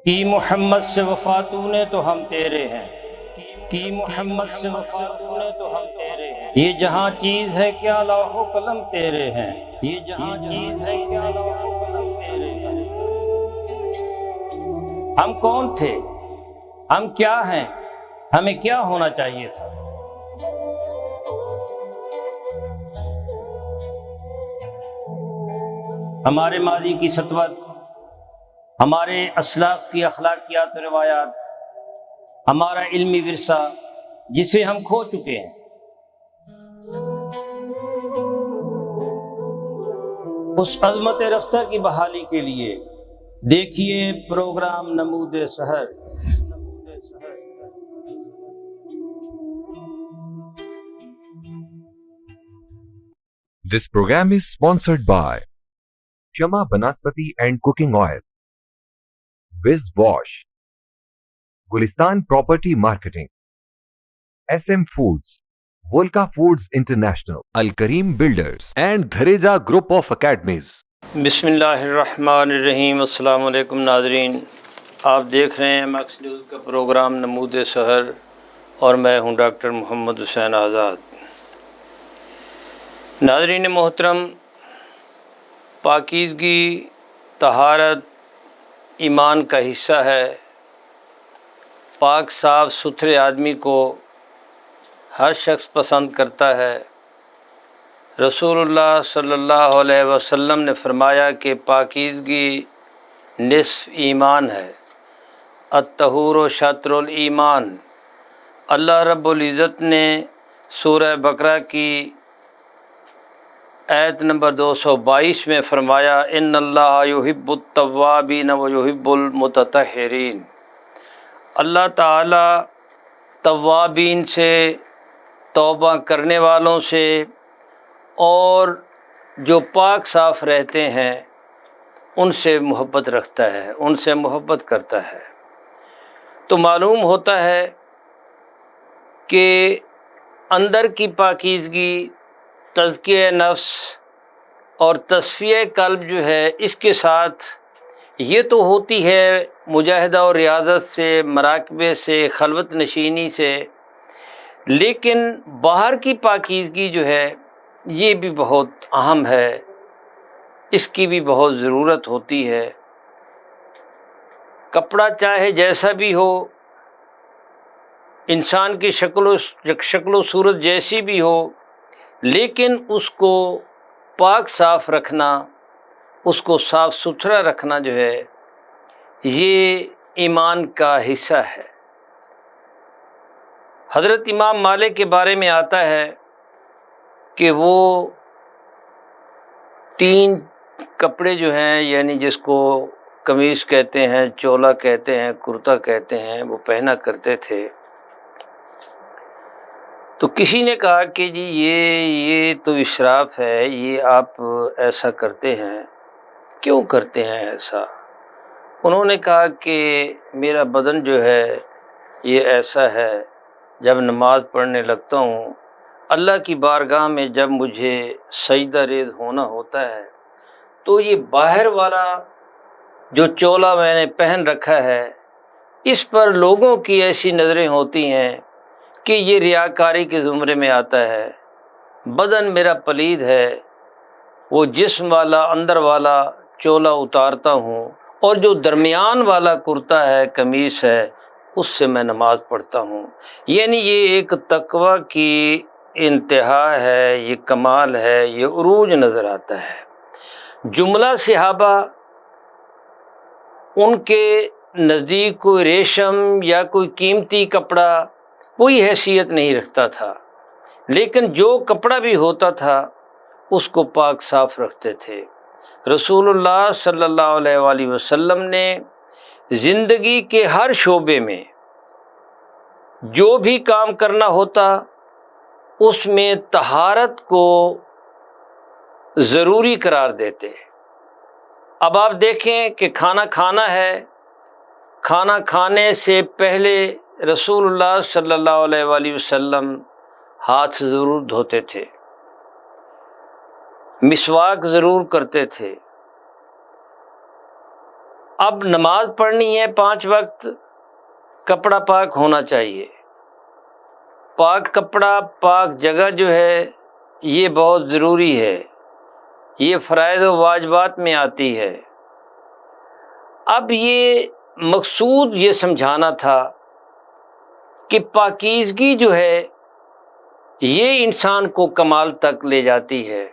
کی محمد سے وفا تو نے تو ہم تیرے ہیں، کی محمد سے وفا تو نے تو ہم تیرے ہیں، یہ جہاں چیز ہے کیا لوح و قلم تیرے ہیں، یہ جہاں چیز ہے کیا لوح و قلم تیرے ہیں۔ ہم کون تھے، ہم کیا ہیں، ہمیں کیا ہونا چاہیے تھا؟ ہمارے ماضی کی سطوت، ہمارے اسلاف کی اخلاقیات و روایات، ہمارا علمی ورثہ جسے ہم کھو چکے ہیں، اس عظمت رفتہ کی بحالی کے لیے دیکھیے پروگرام نمود سحر۔ This program is sponsored by Shama Banaspati and Cooking Oil, Wiz Wash, Gulistan Property Marketing, SM Foods, Volca Foods International, Al Kareem Builders, and Dhareja Group of Academies. بسم اللہ الرحمن الرحیم۔ السلام علیکم ناظرین، آپ دیکھ رہے ہیں میکس نیوز کا پروگرام نمود سحر اور میں ہوں ڈاکٹر محمد حسین آزاد۔ ناظرین محترم، پاکیزگی، طہارت ایمان کا حصہ ہے۔ پاک صاف ستھرے آدمی کو ہر شخص پسند کرتا ہے۔ رسول اللہ صلی اللہ علیہ وسلم نے فرمایا کہ پاکیزگی نصف ایمان ہے، الطہور شطر الایمان۔ اللہ رب العزت نے سورہ بقرہ کی آیت نمبر 222 میں فرمایا، ان اللہ یحب التوابین و یحب المتطہرین۔ اللہ تعالی توابین سے، توبہ کرنے والوں سے، اور جو پاک صاف رہتے ہیں ان سے محبت رکھتا ہے، ان سے محبت کرتا ہے۔ تو معلوم ہوتا ہے کہ اندر کی پاکیزگی، تزکیہ نفس اور تصفیہ قلب جو ہے، اس کے ساتھ یہ تو ہوتی ہے مجاہدہ اور ریاضت سے، مراقبے سے، خلوت نشینی سے، لیکن باہر کی پاکیزگی جو ہے یہ بھی بہت اہم ہے، اس کی بھی بہت ضرورت ہوتی ہے۔ کپڑا چاہے جیسا بھی ہو، انسان کی شکل و صورت جیسی بھی ہو، لیکن اس کو پاک صاف رکھنا، اس کو صاف ستھرا رکھنا جو ہے یہ ایمان کا حصہ ہے۔ حضرت امام مالک کے بارے میں آتا ہے کہ وہ 3 کپڑے جو ہیں، یعنی جس کو قمیص کہتے ہیں، چولا کہتے ہیں، کرتا کہتے ہیں، وہ پہنا کرتے تھے۔ تو کسی نے کہا کہ جی یہ تو اسراف ہے، یہ آپ ایسا کرتے ہیں، کیوں کرتے ہیں ایسا؟ انہوں نے کہا کہ میرا بدن جو ہے یہ ایسا ہے، جب نماز پڑھنے لگتا ہوں، اللہ کی بارگاہ میں جب مجھے سجدہ ریز ہونا ہوتا ہے تو یہ باہر والا جو چولا میں نے پہن رکھا ہے، اس پر لوگوں کی ایسی نظریں ہوتی ہیں کہ یہ ریاکاری کے زمرے میں آتا ہے۔ بدن میرا پلید ہے، وہ جسم والا، اندر والا چولا اتارتا ہوں، اور جو درمیان والا کرتا ہے، قمیص ہے، اس سے میں نماز پڑھتا ہوں۔ یعنی یہ ایک تقوی کی انتہا ہے، یہ کمال ہے، یہ عروج نظر آتا ہے۔ جملہ صحابہ، ان کے نزدیک کوئی ریشم یا کوئی قیمتی کپڑا کوئی حیثیت نہیں رکھتا تھا، لیکن جو کپڑا بھی ہوتا تھا اس کو پاک صاف رکھتے تھے۔ رسول اللہ صلی اللہ علیہ وآلہ وسلم نے زندگی کے ہر شعبے میں جو بھی کام کرنا ہوتا اس میں طہارت کو ضروری قرار دیتے۔ اب آپ دیکھیں کہ کھانا کھانا ہے، کھانا کھانے سے پہلے رسول اللہ صلی اللہ علیہ وآلہ وسلم ہاتھ ضرور دھوتے تھے۔ مسواک ضرور کرتے تھے. اب نماز پڑھنی ہے 5 وقت، کپڑا پاک ہونا چاہیے. پاک کپڑا، پاک جگہ جو ہے یہ بہت ضروری ہے، یہ فرائض و واجبات میں آتی ہے. اب یہ مقصود یہ سمجھانا تھا کہ پاکیزگی جو ہے یہ انسان کو کمال تک لے جاتی ہے.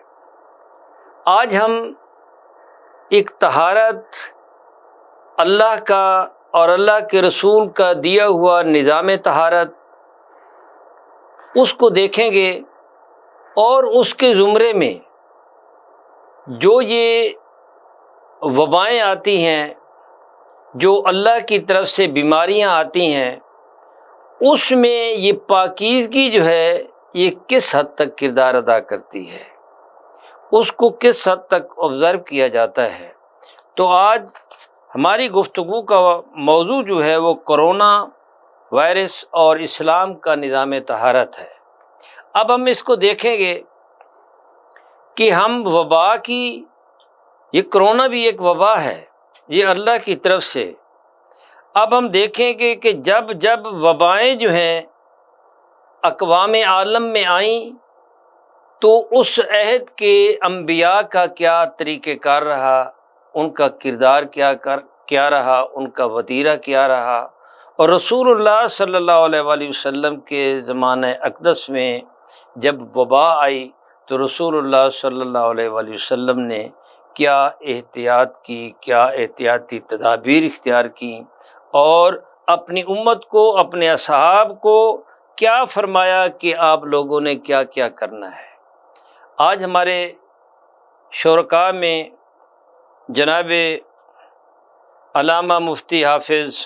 آج ہم ایک طہارت، اللہ کا اور اللہ کے رسول کا دیا ہوا نظام طہارت، اس کو دیکھیں گے اور اس کے زمرے میں جو یہ وبائیں آتی ہیں، جو اللہ کی طرف سے بیماریاں آتی ہیں، اس میں یہ پاکیزگی جو ہے یہ کس حد تک کردار ادا کرتی ہے، اس کو کس حد تک آبزرو کیا جاتا ہے. تو آج ہماری گفتگو کا موضوع جو ہے وہ کرونا وائرس اور اسلام کا نظام طہارت ہے. اب ہم اس کو دیکھیں گے کہ ہم وبا کی، یہ کرونا بھی ایک وبا ہے، یہ اللہ کی طرف سے. اب ہم دیکھیں گے کہ جب جب وبائیں جو ہیں اقوام عالم میں آئیں تو اس عہد کے انبیاء کا کیا طریقہ کار رہا، ان کا کردار کیا رہا، ان کا وتیرہ کیا رہا. اور رسول اللہ صلی اللہ علیہ وآلہ وسلم کے زمانہ اقدس میں جب وبا آئی تو رسول اللہ صلی اللہ علیہ وآلہ وسلم نے کیا احتیاط کی، کیا احتیاطی تدابیر اختیار کی، اور اپنی امت کو، اپنے اصحاب کو کیا فرمایا کہ آپ لوگوں نے کیا کیا کرنا ہے. آج ہمارے شرکاء میں جناب علامہ مفتی حافظ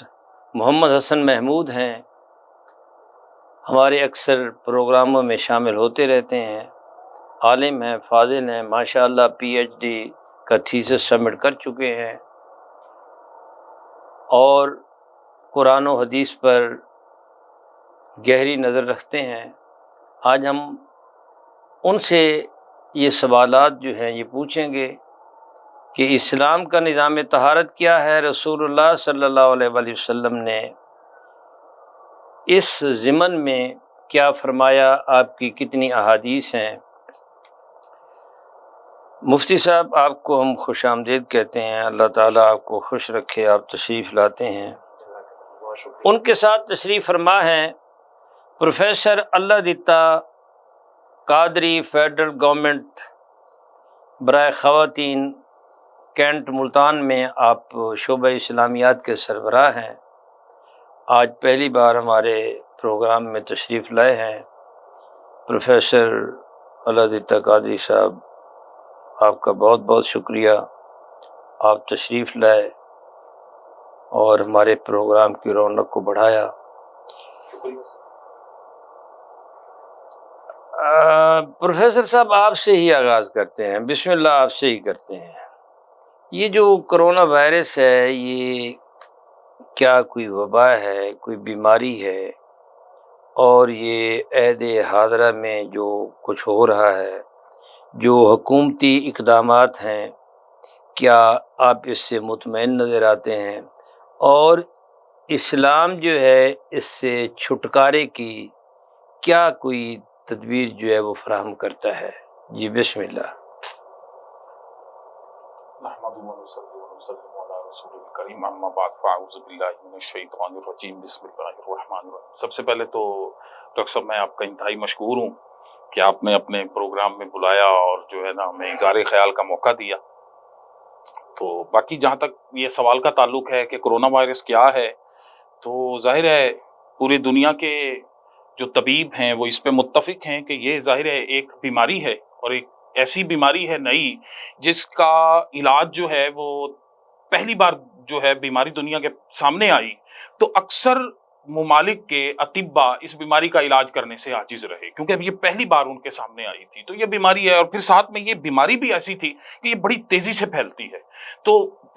محمد حسن محمود ہیں، ہمارے اکثر پروگراموں میں شامل ہوتے رہتے ہیں، عالم ہیں، فاضل ہیں، ماشاءاللہ PhD کا تھیسس سبمٹ کر چکے ہیں اور قرآن و حدیث پر گہری نظر رکھتے ہیں. آج ہم ان سے یہ سوالات جو ہیں یہ پوچھیں گے کہ اسلام کا نظام طہارت کیا ہے، رسول اللہ صلی اللہ علیہ وآلہ وسلم نے اس ضمن میں کیا فرمایا، آپ کی کتنی احادیث ہیں. مفتی صاحب آپ کو ہم خوش آمدید کہتے ہیں، اللہ تعالیٰ آپ کو خوش رکھے، آپ تشریف لاتے ہیں. ان کے ساتھ تشریف فرما ہیں پروفیسر اللہ دتا قادری، فیڈرل گورنمنٹ برائے خواتین، کینٹ ملتان میں آپ شعبہ اسلامیات کے سربراہ ہیں. آج پہلی بار ہمارے پروگرام میں تشریف لائے ہیں. پروفیسر اللہ دتا قادری صاحب، آپ کا بہت بہت شکریہ، آپ تشریف لائے اور ہمارے پروگرام کی رونق کو بڑھایا. پروفیسر صاحب آپ سے ہی آغاز کرتے ہیں، بسم اللہ آپ سے ہی کرتے ہیں. یہ جو کرونا وائرس ہے یہ کیا کوئی وبا ہے، کوئی بیماری ہے؟ اور یہ عہد حاضرہ میں جو کچھ ہو رہا ہے، جو حکومتی اقدامات ہیں، کیا آپ اس سے مطمئن نظر آتے ہیں؟ اور اسلام جو ہے اس سے چھٹکارے کی کیا کوئی تدبیر جو ہے وہ فراہم کرتا ہے؟ جی بسم اللہ. نحمده ونصلي ونسلم على رسول الكريم اما بعد فاعوذ باللہ من الشیطان الرجیم بسم اللہ الرحمن الرحیم. سب سے پہلے تو ڈاکٹر صاحب میں آپ کا انتہائی مشکور ہوں کہ آپ نے اپنے پروگرام میں بلایا اور جو ہے نا ہمیں اظہار خیال کا موقع دیا. تو باقی جہاں تک یہ سوال کا تعلق ہے کہ کرونا وائرس کیا ہے، تو ظاہر ہے پوری دنیا کے جو طبیب ہیں وہ اس پہ متفق ہیں کہ یہ ظاہر ہے ایک بیماری ہے، اور ایک ایسی بیماری ہے نئی جس کا علاج جو ہے وہ پہلی بار جو ہے بیماری دنیا کے سامنے آئی تو اکثر ممالک کے اطباء اس بیماری کا علاج کرنے سے عاجز رہے، کیونکہ اب یہ پہلی بار ان کے سامنے آئی تھی. تو یہ بیماری ہے، اور پھر ساتھ میں یہ بیماری بھی ایسی تھی کہ یہ بڑی تیزی سے پھیلتی ہے. تو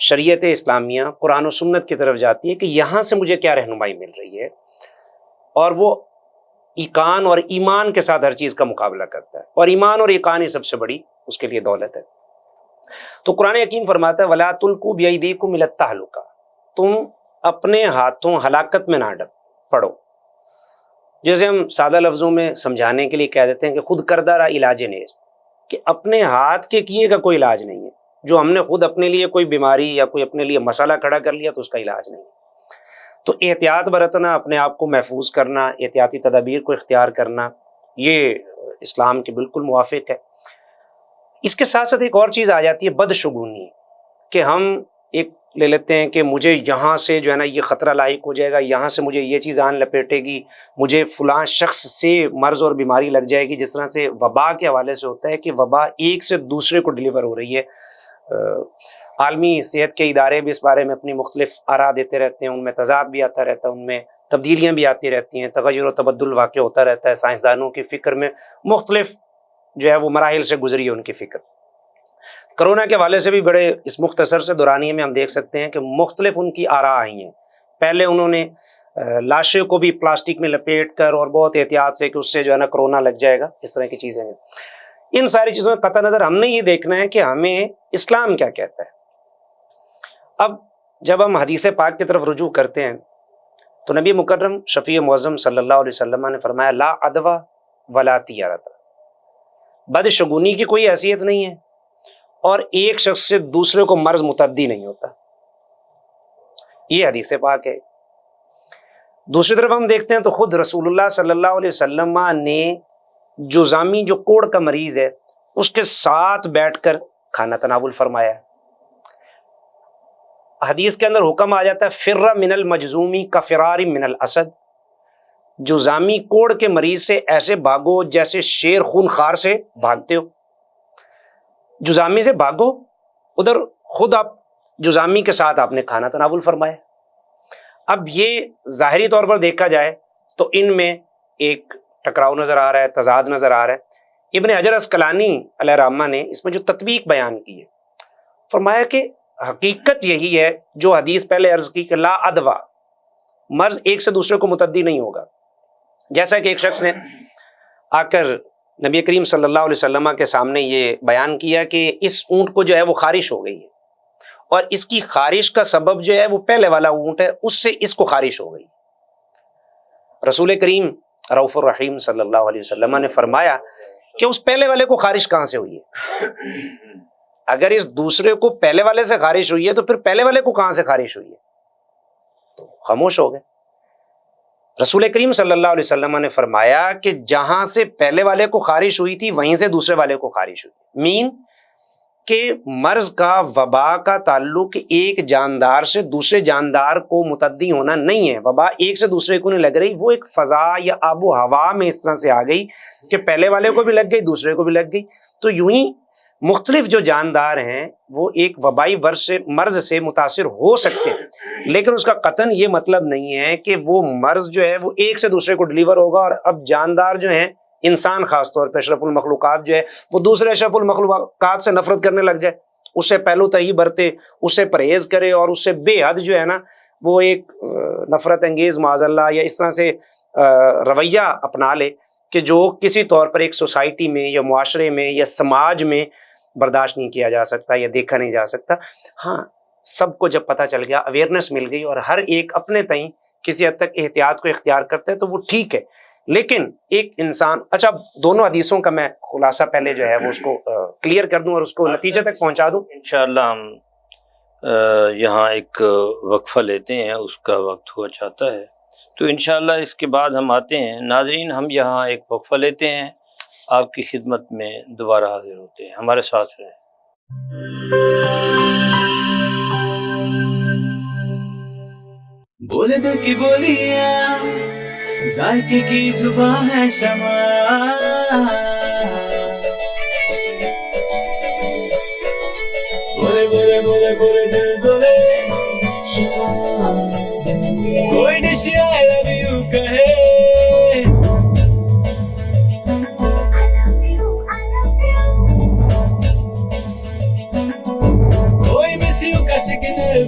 شریعت اسلامیہ قرآن و سنت کی طرف جاتی ہے کہ یہاں سے مجھے کیا رہنمائی مل رہی ہے، اور وہ ایقان اور ایمان کے ساتھ ہر چیز کا مقابلہ کرتا ہے، اور ایمان اور ایقان ہی سب سے بڑی اس کے لیے دولت ہے۔ تو قرآن حکیم فرماتا ہے وَلَا تُلْقُوا بِأَيْدِيكُمْ إِلَى التَّهْلُكَةِ، تم اپنے ہاتھوں ہلاکت میں نہ پڑو۔ جیسے ہم سادہ لفظوں میں سمجھانے کے لیے کہہ دیتے ہیں کہ خود کردہ را علاج نیست، کہ اپنے ہاتھ کے کیے کا کوئی علاج نہیں ہے۔ جو ہم نے خود اپنے لیے کوئی بیماری یا کوئی اپنے لیے مسئلہ کھڑا کر لیا تو اس کا علاج نہیں ہے۔ تو احتیاط برتنا، اپنے آپ کو محفوظ کرنا، احتیاطی تدابیر کو اختیار کرنا، یہ اسلام کے بالکل موافق ہے۔ اس کے ساتھ ساتھ ایک اور چیز آ جاتی ہے بدشگونی، کہ ہم ایک لے لیتے ہیں کہ مجھے یہاں سے جو ہے نا یہ خطرہ لاحق ہو جائے گا، یہاں سے مجھے یہ چیز آن لپیٹے گی، مجھے فلاں شخص سے مرض اور بیماری لگ جائے گی، جس طرح سے وبا کے حوالے سے ہوتا ہے کہ وبا ایک سے دوسرے کو ڈیلیور ہو رہی ہے۔ عالمی صحت کے ادارے بھی اس بارے میں اپنی مختلف آراء دیتے رہتے ہیں، ان میں تضاد بھی آتا رہتا ہے، ان میں تبدیلیاں بھی آتی رہتی ہیں، تغیر و تبدل واقع ہوتا رہتا ہے۔ سائنسدانوں کی فکر میں مختلف جو ہے وہ مراحل سے گزری ہے ان کی فکر۔ کرونا کے حوالے سے بھی بڑے اس مختصر سے دورانیے میں ہم دیکھ سکتے ہیں کہ مختلف ان کی آراء آئی ہیں۔ پہلے انہوں نے لاشیں کو بھی پلاسٹک میں لپیٹ کر اور بہت احتیاط سے کہ اس سے جو ہے نا کرونا لگ جائے گا، اس طرح کی چیزیں ہیں۔ ان ساری چیزوں میں قطع نظر ہم نے یہ دیکھنا ہے کہ ہمیں اسلام کیا کہتا ہے۔ اب جب ہم حدیث پاک کی طرف رجوع کرتے ہیں تو نبی مکرم شفیع معظم صلی اللہ علیہ وسلم نے فرمایا لا عدوہ ولا طیارۃ، بدشگونی کی کوئی حیثیت نہیں ہے، اور ایک شخص سے دوسرے کو مرض متعدی نہیں ہوتا۔ یہ حدیث پاک ہے۔ دوسری طرف ہم دیکھتے ہیں تو خود رسول اللہ صلی اللہ علیہ وسلم نے جذامی جو کوڑ کا مریض ہے اس کے ساتھ بیٹھ کر کھانا تناول فرمایا ہے۔ حدیث کے اندر حکم آ جاتا ہے فر من المجذومی کفرار من الاسد، جذامی کوڑ کے مریض سے ایسے بھاگو جیسے شیر خون خار سے بھاگتے ہو۔ جذامی سے بھاگو، ادھر خود آپ جذامی کے ساتھ آپ نے کھانا تناول فرمایا۔ اب یہ ظاہری طور پر دیکھا جائے تو ان میں ایک ٹکراؤ نظر آ رہا ہے، تضاد نظر آ رہا ہے۔ ابن حجر عسقلانی علیہ رحمہ نے اس میں جو تطبیق بیان کی ہے، فرمایا کہ حقیقت یہی ہے جو حدیث پہلے عرض کی کہ لا عدوہ، مرض ایک سے دوسرے کو متعدی نہیں ہوگا۔ جیسا کہ ایک شخص نے آ کر نبی کریم صلی اللہ علیہ وسلم کے سامنے یہ بیان کیا کہ اس اونٹ کو جو ہے وہ خارش ہو گئی ہے، اور اس کی خارش کا سبب جو ہے وہ پہلے والا اونٹ ہے، اس سے اس کو خارش ہو گئی۔ رسول کریم رؤوف الرحیم صلی اللہ علیہ وسلم نے فرمایا کہ اس پہلے والے کو خارش کہاں سے ہوئی ہے؟ اگر اس دوسرے کو پہلے والے سے خارش ہوئی ہے تو پھر پہلے والے کو کہاں سے خارش ہوئی ہے؟ تو خاموش ہو گئے۔ رسول کریم صلی اللہ علیہ وسلم نے فرمایا کہ جہاں سے پہلے والے کو خارش ہوئی تھی وہیں سے دوسرے والے کو خارش ہوئی، مین کہ مرض کا، وبا کا تعلق ایک جاندار سے دوسرے جاندار کو متعدی ہونا نہیں ہے۔ وبا ایک سے دوسرے کو نہیں لگ رہی، وہ ایک فضا یا آب و ہوا میں اس طرح سے آ گئی کہ پہلے والے کو بھی لگ گئی، دوسرے کو بھی لگ گئی۔ تو یوں ہی مختلف جو جاندار ہیں وہ ایک وبائی مرض سے متاثر ہو سکتے ہیں، لیکن اس کا قطعاً یہ مطلب نہیں ہے کہ وہ مرض جو ہے وہ ایک سے دوسرے کو ڈلیور ہوگا۔ اور اب جاندار جو ہیں، انسان خاص طور پہ اشرف المخلوقات جو ہے، وہ دوسرے اشرف المخلوقات سے نفرت کرنے لگ جائے، اس سے پہلو تہی برتے، اس سے پرہیز کرے، اور اس سے بے حد جو ہے نا وہ ایک نفرت انگیز معاذ اللہ یا اس طرح سے رویہ اپنا لے کہ جو کسی طور پر ایک سوسائٹی میں یا معاشرے میں یا سماج میں برداشت نہیں کیا جا سکتا یا دیکھا نہیں جا سکتا۔ ہاں، سب کو جب پتہ چل گیا، اویئرنیس مل گئی، اور ہر ایک اپنے تئیں کسی حد تک احتیاط کو اختیار کرتا ہے تو وہ ٹھیک ہے۔ لیکن ایک انسان، اچھا دونوں حدیثوں کا میں خلاصہ پہلے جو ہے وہ اس کو کلیئر کر دوں اور اس کو نتیجے تک پہنچا دوں۔ انشاءاللہ ہم یہاں ایک وقفہ لیتے ہیں، اس کا وقت ہوا چاہتا ہے، تو انشاءاللہ اس کے بعد ہم آتے ہیں۔ ناظرین، ہم یہاں ایک وقفہ لیتے ہیں، آپ کی خدمت میں دوبارہ حاضر ہوتے ہیں، ہمارے ساتھ رہیں۔ بولے دل کی بولیاں، ذائقے کی زبان ہے شمع، بولے بولے بولے بولے دل بولے، کوئی ڈش آئی لو یو کہے، کوئی مس یو کا signal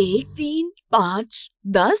1, 3, 5, 10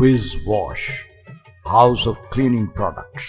Wiz Wash, House of Cleaning Products.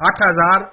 8000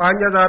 5000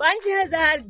5000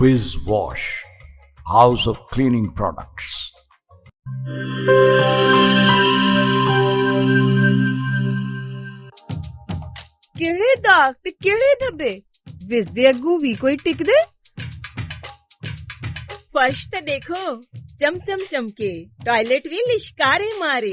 Wiz Wash, House of Cleaning Products. ਕਿਹੜੇ ਦਾਗ ਤੇ ਕਿਹੜੇ ਧੱਬੇ, ਵਿਸ ਦੇ ਅੱਗੋਂ ਵੀ ਕੋਈ ਟਿਕਦੇ। ਫਰਸ਼ ਤੇ ਦੇਖੋ ਚਮਚਮ ਚਮਕੇ, ਟਾਇਲਟ ਵੀ ਲਿਸ਼ਕਾਰੇ ਮਾਰੇ।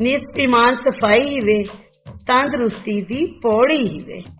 ਨਿਤ ਇਮਾਨ ਸਫਾਈ ਹੀ ਵੇ, ਤੰਦਰੁਸਤੀ ਦੀ ਪੌੜੀ ਹੀ ਵੇ।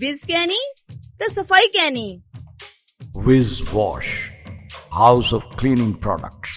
ਵਿਜ਼ ਕਹਿਣੀ ਤੇ ਸਫਾਈ ਕਹਿਣੀ। Wiz Wash, House of Cleaning Products.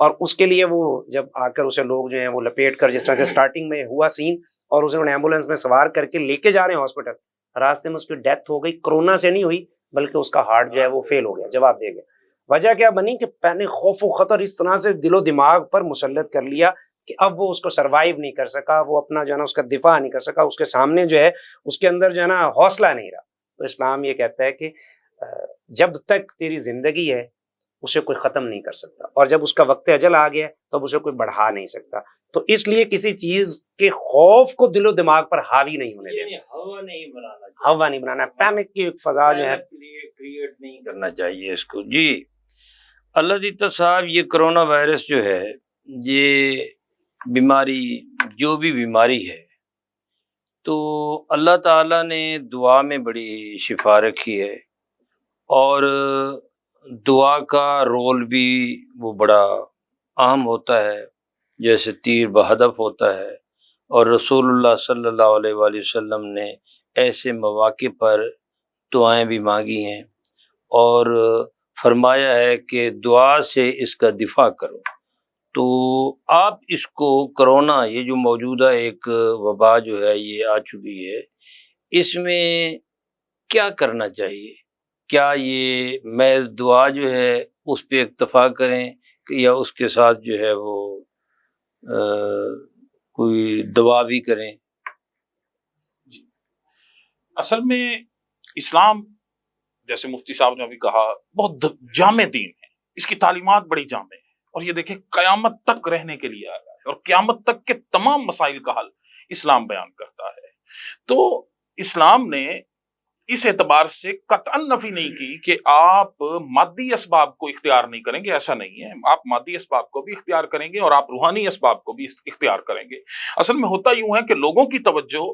اور اس کے لیے وہ جب آ کر اسے لوگ جو ہیں وہ لپیٹ کر، جس طرح سے سٹارٹنگ میں ہوا سین، اور اسے انہوں نے ایمبولینس میں سوار کر کے لے کے جا رہے ہیں ہاسپٹل، راستے میں اس کی ڈیتھ ہو گئی. کرونا سے نہیں ہوئی بلکہ اس کا ہارٹ جو ہے وہ فیل ہو گیا، جواب دے گیا. وجہ کیا بنی کہ پہلے خوف و خطر اس طرح سے دل و دماغ پر مسلط کر لیا کہ اب وہ اس کو سروائیو نہیں کر سکا، وہ اپنا جو ہے نا اس کا دفاع نہیں کر سکا، اس کے سامنے جو ہے اس کے اندر جو ہے نا حوصلہ نہیں رہا. تو اسلام یہ کہتا ہے کہ جب تک تیری زندگی ہے اسے کوئی ختم نہیں کر سکتا، اور جب اس کا وقت اجل آ گیا تو اب اسے کوئی بڑھا نہیں سکتا. تو اس لیے کسی چیز کے خوف کو دل و دماغ پر حاوی نہیں ہونے دینا، ہوا نہیں بنانا، پینک کی فضا جو ہے کریٹ نہیں کرنا چاہیے اس کو. جی اللہ دیتا صاحب، یہ کرونا وائرس جو ہے، یہ بیماری جو بھی بیماری ہے، تو اللہ تعالیٰ نے دعا میں بڑی شفا رکھی ہے، اور دعا کا رول بھی وہ بڑا اہم ہوتا ہے، جیسے تیر بہدف ہوتا ہے. اور رسول اللہ صلی اللہ علیہ وآلہ وسلم نے ایسے مواقع پر دعائیں بھی مانگی ہیں، اور فرمایا ہے کہ دعا سے اس کا دفاع کرو. تو آپ اس کو کرونا، یہ جو موجودہ ایک وبا جو ہے یہ آ چکی ہے، اس میں کیا کرنا چاہیے؟ کیا یہ محض دعا جو ہے اس پہ اکتفا کریں، یا اس کے ساتھ جو ہے وہ کوئی دوا بھی کریں؟ اصل میں اسلام، جیسے مفتی صاحب نے ابھی کہا، بہت جامع دین ہے، اس کی تعلیمات بڑی جامع ہے، اور یہ دیکھیں قیامت تک رہنے کے لیے آیا ہے، اور قیامت تک کے تمام مسائل کا حل اسلام بیان کرتا ہے. تو اسلام نے اس اعتبار سے قطعاً نفی نہیں کی کہ آپ مادی اسباب کو اختیار نہیں کریں گے، ایسا نہیں ہے. آپ مادی اسباب کو بھی اختیار کریں گے، اور آپ روحانی اسباب کو بھی اختیار کریں گے. اصل میں ہوتا یوں ہے کہ لوگوں کی توجہ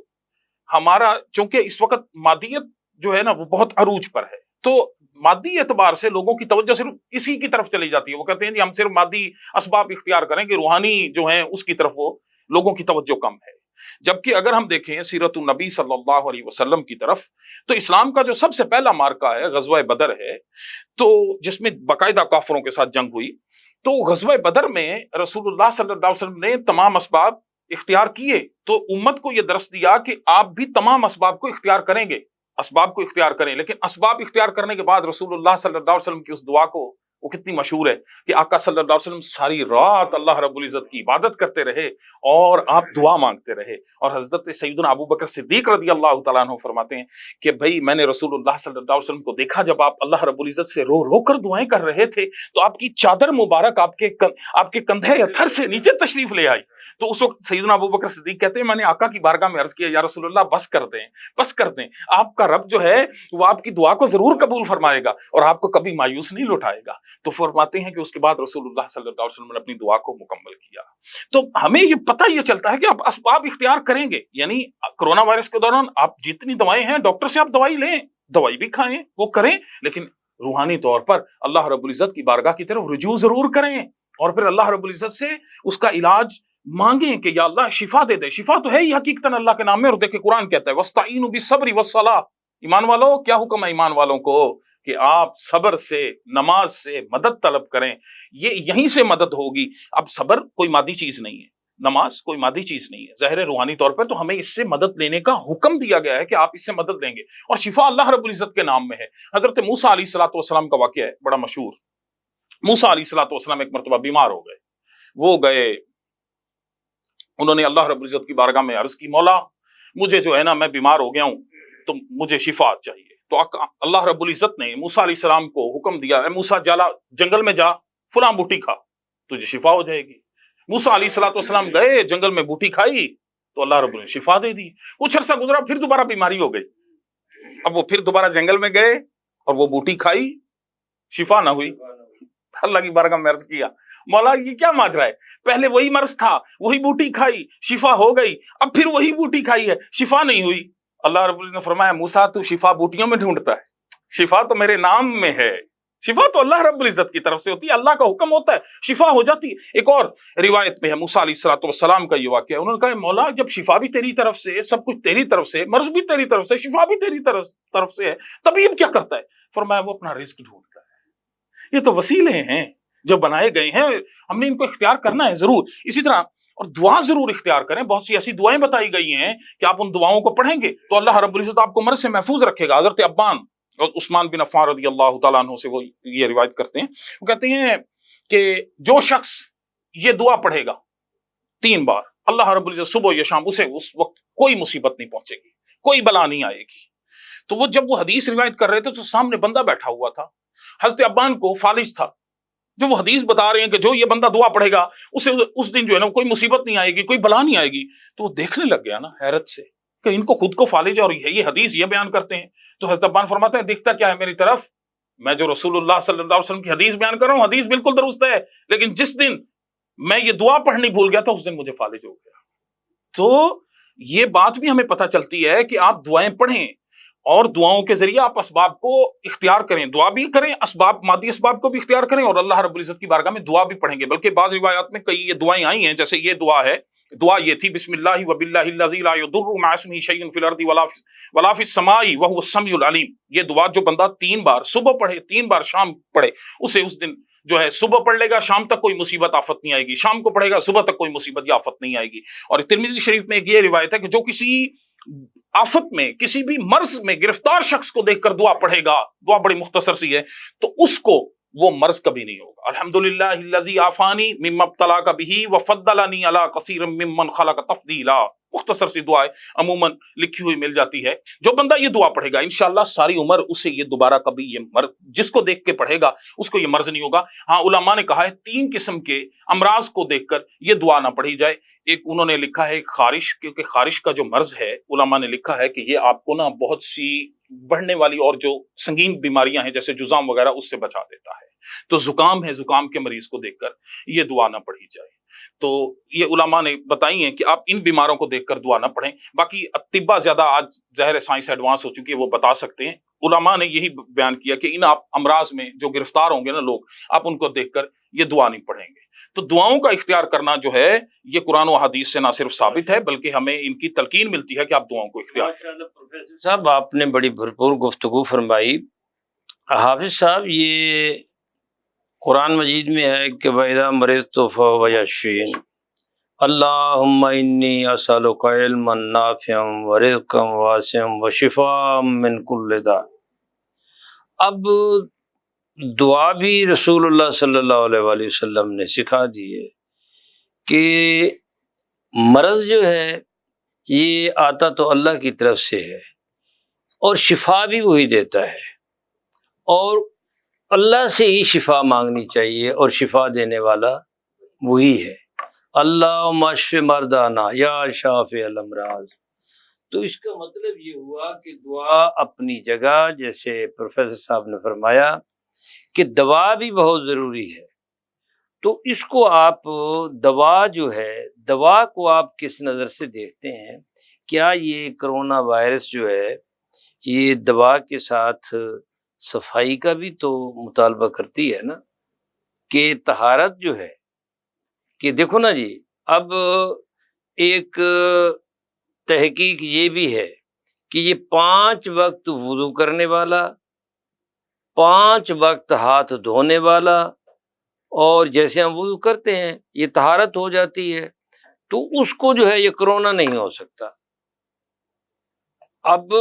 ہمارا، چونکہ اس وقت مادیت جو ہے نا وہ بہت عروج پر ہے، تو مادی اعتبار سے لوگوں کی توجہ صرف اسی کی طرف چلی جاتی ہے. وہ کہتے ہیں جی ہم صرف مادی اسباب اختیار کریں گے، روحانی جو ہیں اس کی طرف وہ لوگوں کی توجہ کم ہے. جبکہ اگر ہم دیکھیں سیرت النبی صلی اللہ علیہ وسلم کی طرف، تو اسلام کا جو سب سے پہلا مارکہ ہے غزوہ بدر ہے، تو جس میں باقاعدہ کافروں کے ساتھ جنگ ہوئی. تو غزوہ بدر میں رسول اللہ صلی اللہ علیہ وسلم نے تمام اسباب اختیار کیے، تو امت کو یہ درس دیا کہ آپ بھی تمام اسباب کو اختیار کریں گے، اسباب کو اختیار کریں. لیکن اسباب اختیار کرنے کے بعد رسول اللہ صلی اللہ علیہ وسلم کی اس دعا کو، وہ کتنی مشہور ہے کہ آقا صلی اللہ علیہ وسلم ساری رات اللہ رب العزت کی عبادت کرتے رہے اور آپ دعا مانگتے رہے. اور حضرت سیدنا ابو بکر صدیق رضی اللہ تعالیٰ عنہ فرماتے ہیں کہ بھائی میں نے رسول اللہ صلی اللہ علیہ وسلم کو دیکھا جب آپ اللہ رب العزت سے رو رو کر دعائیں کر رہے تھے، تو آپ کی چادر مبارک آپ کے کندھے اتھر سے نیچے تشریف لے آئی. تو اس وقت سیدنا ابو بکر صدیق کہتے ہیں میں نے آقا کی بارگاہ میں عرض کیا یا رسول اللہ بس کر دیں، آپ کا رب جو ہے وہ آپ کی دعا کو ضرور قبول فرمائے گا اور آپ کو کبھی مایوس نہیں لوٹائے گا. تو فرماتے ہیں کہ اس کے بعد رسول اللہ صلی اللہ علیہ وسلم نے اپنی دعا کو مکمل کیا. تو ہمیں یہ پتہ یہ چلتا ہے کہ آپ اسباب اختیار کریں گے، یعنی کرونا وائرس کے دوران آپ جتنی دوائیں ہیں ڈاکٹر سے آپ دوائی لیں، دوائی بھی کھائیں، وہ کریں، لیکن روحانی طور پر اللہ رب العزت کی بارگاہ کی طرف رجوع ضرور کریں، اور پھر اللہ رب العزت سے اس کا علاج مانگیں کہ یا اللہ شفا دے دے. شفا تو ہے ہی حقیقتاً اللہ کے نام میں، اور دیکھیں قرآن کہتا ہے وَاسْتَعِينُوا بِالصَّبْرِ وَالصَّلَاةِ. ایمان والو کیا حکم ہے ایمان والوں کو کہ آپ صبر سے، نماز سے مدد طلب کریں. یہ یہیں سے مدد ہوگی. اب صبر کوئی مادی چیز نہیں ہے، نماز کوئی مادی چیز نہیں ہے، ظاہر روحانی طور پر تو ہمیں اس سے مدد لینے کا حکم دیا گیا ہے کہ آپ اس سے مدد لیں گے، اور شفا اللہ رب العزت کے نام میں ہے. حضرت موسیٰ علیہ الصلوۃ والسلام کا واقعہ ہے بڑا مشہور. موسیٰ علیہ الصلوۃ والسلام ایک مرتبہ بیمار ہو گئے. وہ گئے، انہوں نے اللہ رب العزت کی بارگاہ میں عرض کی مولا مجھے جو ہے نا میں بیمار ہو گیا ہوں تو مجھے شفا چاہیے. تو اللہ رب العزت نے موسیٰ علیہ السلام کو حکم دیا اے موسیٰ جنگل میں جا، فلاں بوٹی کھا، تجھے شفا ہو جائے گی. موسیٰ علیہ الصلوۃ والسلام گئے، جنگل میں بوٹی کھائی تو اللہ رب العزت نے شفا دے دی. کچھ عرصہ گزرا، پھر دوبارہ بیماری ہو گئی. اب وہ پھر دوبارہ جنگل میں گئے اور وہ بوٹی کھائی، شفا نہ ہوئی. اللہ کی بارگاہ میں عرض کیا مولا یہ کیا ماجرا ہے، پہلے وہی مرض تھا، وہی بوٹی کھائی، شفا ہو گئی، اب پھر وہی بوٹی کھائی ہے، شفا نہیں ہوئی. اللہ رب العزت نے فرمایا موسیٰ تو شفا بوٹیوں میں ڈھونڈتا ہے، شفا تو میرے نام میں ہے. شفا تو اللہ رب العزت کی طرف سے ہوتی ہے، اللہ کا حکم ہوتا ہے، شفا ہو جاتی ہے. ایک اور روایت میں ہے موسیٰ علیہ الصلوۃ والسلام کا یہ واقعہ، انہوں نے کہا مولا جب شفا بھی تیری طرف سے، سب کچھ تیری طرف سے، مرض بھی تیری طرف سے، شفا بھی تیری طرف سے ہے، طبیب کیا کرتا ہے؟ فرمایا وہ اپنا رزق ڈھونڈتا ہے. یہ تو وسیلے ہیں، جو بنائے گئے ہیں ہم نے ان کو اختیار کرنا ہے ضرور. اسی طرح اور دعا ضرور اختیار کریں. بہت سی ایسی دعائیں بتائی گئی ہیں کہ آپ ان دعاؤں کو پڑھیں گے تو اللہ رب العزت آپ کو مرض سے محفوظ رکھے گا. حضرت عبان اور عثمان بن عفان رضی اللہ تعالیٰ عنہ سے وہ یہ روایت کرتے ہیں, وہ کہتے ہیں کہ جو شخص یہ دعا پڑھے گا 3 بار, اللہ رب العزت صبح یا شام اسے اس وقت کوئی مصیبت نہیں پہنچے گی, کوئی بلا نہیں آئے گی. تو وہ جب وہ حدیث روایت کر رہے تھے تو سامنے بندہ بیٹھا ہوا تھا, حضرت عبان کو فالج تھا. جو وہ حدیث بتا رہے ہیں کہ جو یہ بندہ دعا پڑھے گا اسے اس دن جو ہے نا کوئی مصیبت نہیں آئے گی, کوئی بلا نہیں آئے گی. تو وہ دیکھنے لگ گیا نا حیرت سے کہ ان کو خود کو فالج ہے اور یہ حدیث یہ بیان کرتے ہیں. تو حضرت عبان فرماتے ہیں دیکھتا کیا ہے میری طرف, میں جو رسول اللہ صلی اللہ علیہ وسلم کی حدیث بیان کر رہا ہوں, حدیث بالکل درست ہے, لیکن جس دن میں یہ دعا پڑھنی بھول گیا تھا اس دن مجھے فالج ہو گیا. تو یہ بات بھی ہمیں پتہ چلتی ہے کہ آپ دعائیں پڑھیں اور دعاؤں کے ذریعے آپ اسباب کو اختیار کریں, دعا بھی کریں, اسباب مادی اسباب کو بھی اختیار کریں اور اللہ رب العزت کی بارگاہ میں دعا بھی پڑھیں گے. بلکہ بعض روایات میں کئی یہ دعائیں آئی ہیں, جیسے یہ دعا ہے, دعا یہ تھی بسم اللہ وباللہ الذی لا یضر مع اسمہ شیء فی الارض ولا فی السماء وهو السمیع العلیم. یہ دعا جو بندہ 3 بار صبح پڑھے 3 بار شام پڑھے اسے اس دن جو ہے صبح پڑھ لے گا شام تک کوئی مصیبت آفت نہیں آئے گی, شام کو پڑھے گا صبح تک کوئی مصیبت یا آفت نہیں آئے گی. اور ترمذی شریف میں ایک یہ روایت ہے کہ جو کسی آفت میں کسی بھی مرض میں گرفتار شخص کو دیکھ کر دعا پڑھے گا, دعا بڑی مختصر سی ہے, تو اس کو وہ مرض کبھی نہیں ہوگا. الحمدللہ الذی عافانی مما ابتلاک بہ وفضلنی علی کثیر ممن خلق تفضیلا. مختصر سی دعا ہے, عموماً لکھی ہوئی مل جاتی ہے. جو بندہ یہ دعا پڑھے گا انشاءاللہ ساری عمر اسے یہ دوبارہ کبھی یہ مرض جس کو دیکھ کے پڑھے گا اس کو یہ مرض نہیں ہوگا. ہاں علماء نے کہا ہے 3 قسم کے امراض کو دیکھ کر یہ دعا نہ پڑھی جائے. ایک انہوں نے لکھا ہے خارش, کیونکہ خارش کا جو مرض ہے علماء نے لکھا ہے کہ یہ آپ کو نا بہت سی بڑھنے والی اور جو سنگین بیماریاں ہیں جیسے جذام وغیرہ اس سے بچا دیتا ہے. تو زکام ہے, زکام کے مریض کو دیکھ کر یہ دعا نہ پڑھی جائے. تو یہ علماء نے بتائی ہیں کہ آپ ان بیماروں کو دیکھ کر دعا نہ پڑھیں. باقی طبہ زیادہ آج ظاہر سائنس ایڈوانس ہو چکی ہے, وہ بتا سکتے ہیں. علماء نے یہی بیان کیا کہ ان آپ امراض میں جو گرفتار ہوں گے نا لوگ, آپ ان کو دیکھ کر یہ دعا نہیں پڑھیں گے. تو دعاؤں کا اختیار کرنا جو ہے یہ قرآن و حدیث سے نہ صرف ثابت ہے بلکہ ہمیں ان کی تلقین ملتی ہے کہ آپ دعاؤں کو اختیار کریں. صاحب آپ نے بڑی بھرپور گفتگو فرمائی. حافظ صاحب یہ قرآن مجید میں ہے کہ وَإِذَا مَرِضْتُ فَهُوَ يَشْفِينِ اللہم انی اسألک علما نافعا ورزقا واسعا وشفاء من کل داء. اب دعا بھی رسول اللہ صلی اللہ علیہ وآلہ وسلم نے سکھا دی ہے کہ مرض جو ہے یہ آتا تو اللہ کی طرف سے ہے اور شفا بھی وہی دیتا ہے, اور اللہ سے ہی شفا مانگنی چاہیے اور شفا دینے والا وہی ہے. اللہم اشف مردانا یا شافی الامراض. تو اس کا مطلب یہ ہوا کہ دعا اپنی جگہ, جیسے پروفیسر صاحب نے فرمایا کہ دوا بھی بہت ضروری ہے. تو اس کو آپ دوا جو ہے, دوا کو آپ کس نظر سے دیکھتے ہیں؟ کیا یہ کرونا وائرس جو ہے یہ دوا کے ساتھ صفائی کا بھی تو مطالبہ کرتی ہے نا, کہ طہارت جو ہے کہ دیکھو نا جی, اب ایک تحقیق یہ بھی ہے کہ یہ 5 وقت وضو کرنے والا, 5 وقت ہاتھ دھونے والا, اور جیسے ہم وضو کرتے ہیں یہ طہارت ہو جاتی ہے, تو اس کو جو ہے یہ کرونا نہیں ہو سکتا. اب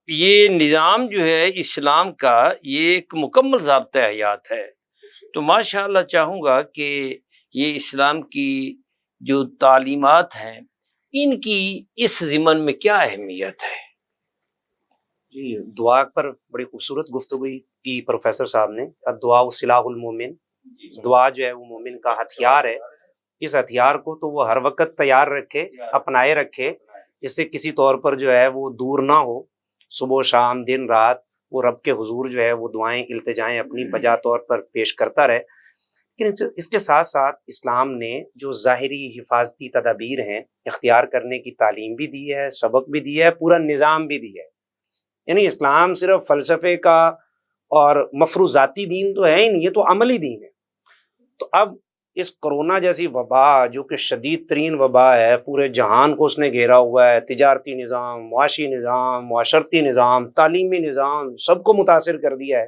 یہ نظام جو ہے اسلام کا یہ ایک مکمل ضابطۂ حیات ہے. تو ماشاءاللہ چاہوں گا کہ یہ اسلام کی جو تعلیمات ہیں ان کی اس ضمن میں کیا اہمیت ہے؟ جی, دعا پر بڑی خوبصورت گفتگو کی پروفیسر صاحب نے. دعا سلاح المومن, دعا جو ہے وہ مومن کا ہتھیار ہے. اس ہتھیار کو تو وہ ہر وقت تیار رکھے, اپنائے رکھے, اس سے کسی طور پر جو ہے وہ دور نہ ہو. صبح شام دن رات وہ رب کے حضور جو ہے وہ دعائیں التجائیں اپنی بجا طور پر پیش کرتا رہے. لیکن اس کے ساتھ ساتھ اسلام نے جو ظاہری حفاظتی تدابیر ہیں اختیار کرنے کی تعلیم بھی دی ہے, سبق بھی دیا ہے, پورا نظام بھی دیا ہے. یعنی اسلام صرف فلسفے کا اور مفروضاتی دین تو ہے ہی نہیں, یہ تو عملی دین ہے. تو اب اس کرونا جیسی وبا جو کہ شدید ترین وبا ہے, پورے جہان کو اس نے گھیرا ہوا ہے, تجارتی نظام, معاشی نظام, معاشرتی نظام, تعلیمی نظام, سب کو متاثر کر دیا ہے.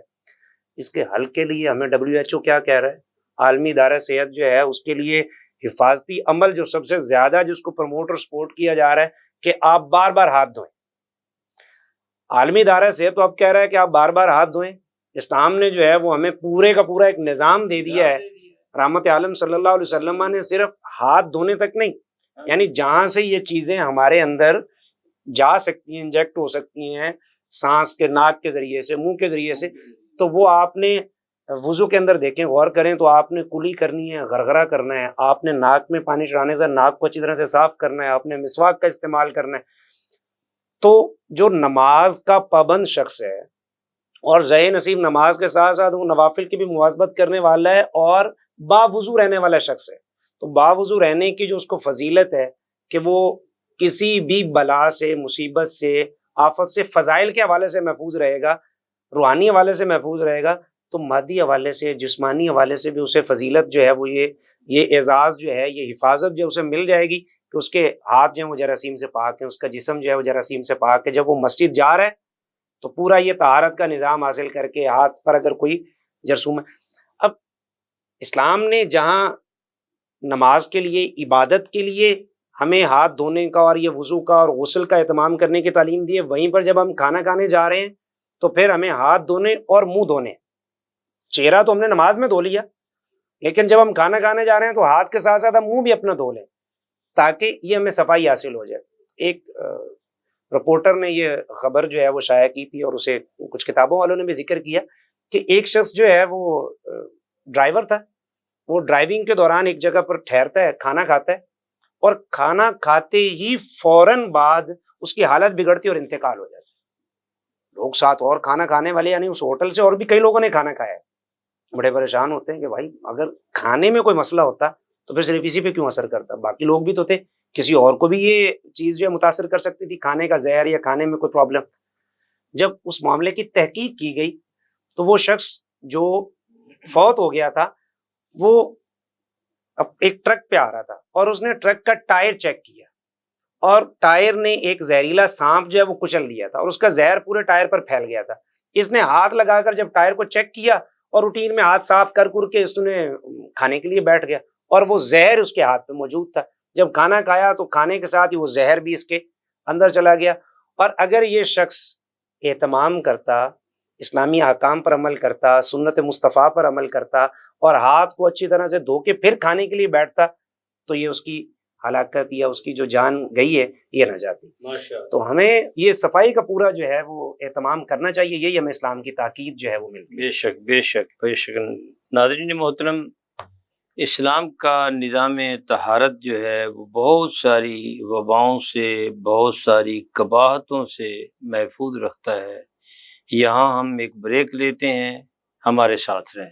اس کے حل کے لیے ہمیں WHO کیا کہہ رہا ہے؟ عالمی ادارہ صحت جو ہے اس کے لیے حفاظتی عمل جو سب سے زیادہ جس کو پروموٹ اور سپورٹ کیا جا رہا ہے کہ آپ بار بار ہاتھ دھوئیں. عالمی ادارہ صحت تو اب کہہ رہا ہے کہ آپ بار بار ہاتھ دھوئیں. اسلام نے جو ہے وہ ہمیں پورے کا پورا ایک نظام دے دیا ہے. رحمت عالم صلی اللہ علیہ وسلم نے صرف ہاتھ دھونے تک نہیں، یعنی جہاں سے یہ چیزیں ہمارے اندر جا سکتی ہیں، انجیکٹ ہو سکتی ہیں، سانس کے، ناک کے ذریعے سے، منہ کے ذریعے سے، تو وہ آپ نے وضو کے اندر دیکھیں، غور کریں تو آپ نے کلی کرنی ہے، غرغرہ کرنا ہے، آپ نے ناک میں پانی چڑھانے سے ناک کو اچھی طرح سے صاف کرنا ہے، آپ نے مسواک کا استعمال کرنا ہے. تو جو نماز کا پابند شخص ہے اور ذہِ نصیب نماز کے ساتھ ساتھ وہ نوافل کی بھی مواظبت کرنے والا ہے اور باوضو رہنے والا شخص ہے، تو باوضو رہنے کی جو اس کو فضیلت ہے کہ وہ کسی بھی بلا سے، مصیبت سے، آفت سے، فضائل کے حوالے سے محفوظ رہے گا، روحانی حوالے سے محفوظ رہے گا، تو مادی حوالے سے، جسمانی حوالے سے بھی اسے فضیلت جو ہے وہ یہ اعزاز جو ہے، یہ حفاظت جو اسے مل جائے گی کہ اس کے ہاتھ جو ہے وہ جراثیم سے پاک ہیں، اس کا جسم جو ہے وہ جراثیم سے پاک ہے. جب وہ مسجد جا رہا ہے تو پورا یہ طہارت کا نظام حاصل کر کے ہاتھ پر اگر کوئی جرثوم ہے. اب اسلام نے جہاں نماز کے لیے، عبادت کے لیے ہمیں ہاتھ دھونے کا اور یہ وضو کا اور غسل کا اہتمام کرنے کی تعلیم دی ہے، وہیں پر جب ہم کھانا کھانے جا رہے ہیں تو پھر ہمیں ہاتھ دھونے اور منہ دھونے. چہرہ تو ہم نے نماز میں دھو لیا، لیکن جب ہم کھانا کھانے جا رہے ہیں تو ہاتھ کے ساتھ ساتھ ہم منہ بھی اپنا دھو لیں تاکہ یہ ہمیں صفائی حاصل ہو جائے. ایک رپورٹر نے یہ خبر جو ہے وہ شائع کی تھی اور اسے کچھ کتابوں والوں نے بھی ذکر کیا کہ ایک شخص جو ہے وہ ڈرائیور تھا، وہ ڈرائیونگ کے دوران ایک جگہ پر ٹھہرتا ہے، کھانا کھاتا ہے، اور کھانا کھاتے ہی فوراً بعد اس کی حالت بگڑتی اور انتقال ہو جاتی. لوگ ساتھ اور کھانا کھانے والے، یعنی اس ہوٹل سے اور بھی کئی لوگوں نے کھانا کھایا ہے، بڑے پریشان ہوتے ہیں کہ بھائی اگر کھانے میں کوئی مسئلہ ہوتا تو پھر صرف اسی پہ کیوں اثر کرتا، باقی لوگ بھی تو تھے، کسی اور کو بھی یہ چیز جو ہے متاثر کر سکتی تھی، کھانے کا زہر یا کھانے میں کوئی پرابلم. جب اس معاملے کی تحقیق کی گئی تو وہ شخص جو فوت ہو گیا تھا وہ ایک ٹرک پہ آ رہا تھا اور اس نے ٹرک کا ٹائر چیک کیا اور ٹائر نے ایک زہریلا سانپ جو ہے وہ کچل دیا تھا اور اس کا زہر پورے ٹائر پر پھیل گیا تھا. اس نے ہاتھ لگا کر جب ٹائر کو چیک کیا اور روٹین میں ہاتھ صاف کر کے اس نے کھانے کے لیے بیٹھ گیا اور وہ زہر اس کے ہاتھ پہ موجود تھا. جب کھانا کھایا تو کھانے کے ساتھ ہی وہ زہر بھی اس کے اندر چلا گیا. اور اگر یہ شخص اہتمام کرتا، اسلامی احکام پر عمل کرتا، سنت مصطفیٰ پر عمل کرتا اور ہاتھ کو اچھی طرح سے دھو کے پھر کھانے کے لیے بیٹھتا تو یہ اس کی ہلاکت یا اس کی جو جان گئی ہے یہ نہ جاتی. تو ہمیں یہ صفائی کا پورا جو ہے وہ اہتمام کرنا چاہیے، یہی ہمیں اسلام کی تاکید جو ہے وہ ملتی ہے. بے شک بے شک بے شک. ناظرین محترم، اسلام کا نظام طہارت جو ہے وہ بہت ساری وباؤں سے، بہت ساری قباحتوں سے محفوظ رکھتا ہے. یہاں ہم ایک بریک لیتے ہیں، ہمارے ساتھ رہیں.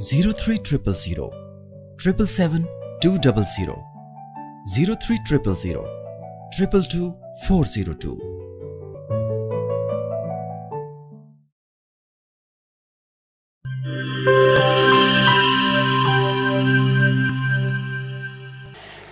0300 777 200 0300 222 402।